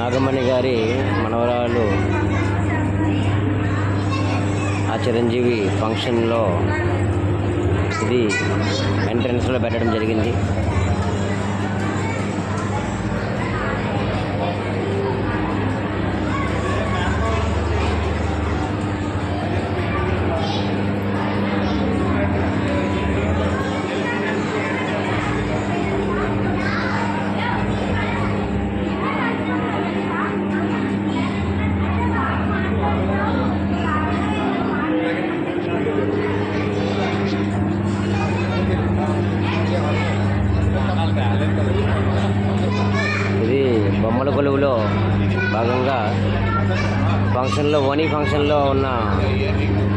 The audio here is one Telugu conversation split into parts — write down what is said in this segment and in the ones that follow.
నాగమణి గారి మనవరాలు ఆ చిరంజీవి ఫంక్షన్లో ఇది ఎంట్రన్స్లో పెట్టడం జరిగింది. ఇది బొమ్మల కొలువులో భాగంగా ఫంక్షన్లో ఓనీ ఫంక్షన్లో ఉన్న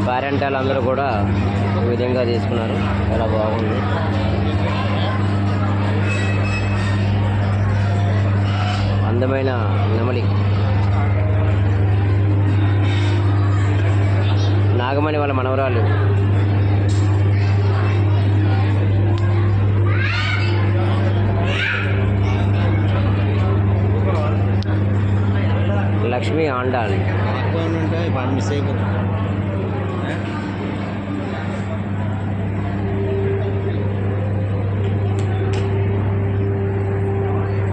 పేరెంటాలు అందరూ కూడా ఈ విధంగా తీసుకున్నారు. చాలా బాగుంది. అందమైన నెమలి నాగమణి వాళ్ళ మనవరాలు. లక్ష్మీ ఆండాల్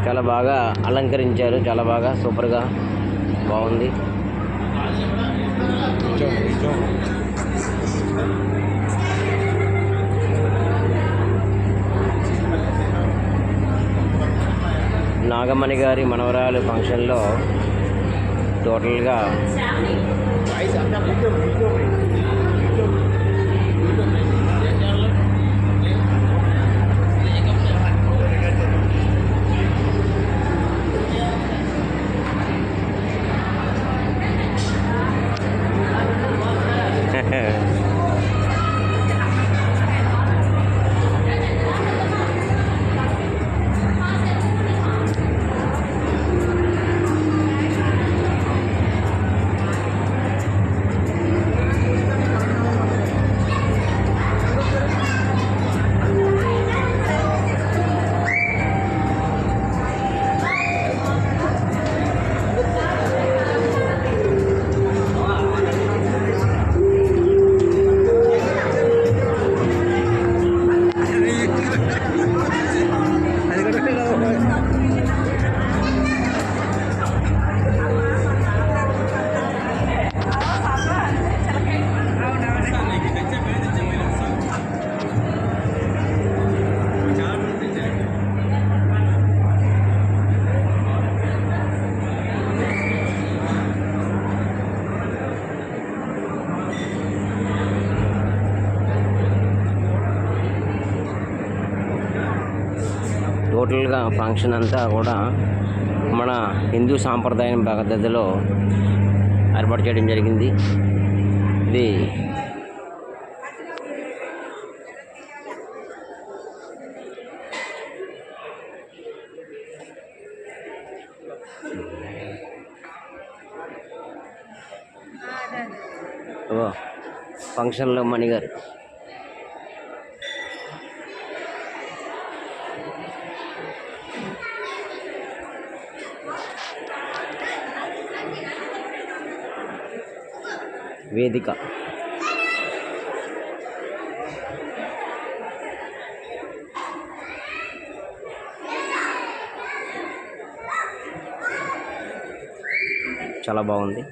చాలా బాగా అలంకరించారు. చాలా బాగా సూపర్గా బాగుంది. నాగమణి గారి మనవరాలు ఫంక్షన్లో టోటల్గా టోటల్గా ఫంక్షన్ అంతా కూడా మన హిందూ సాంప్రదాయం పద్ధతిలో ఏర్పాటు చేయడం జరిగింది. ఇది ఫంక్షన్లో మణిగారు వేదిక చాలా బాగుంది.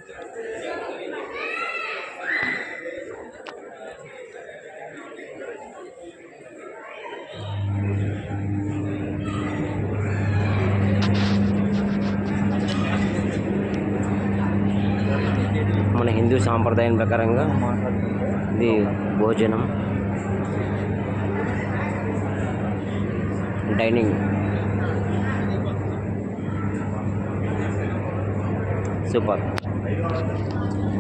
మన హిందూ సాంప్రదాయం ప్రకారంగా ఇది భోజనం, డైనింగ్ సూపర్.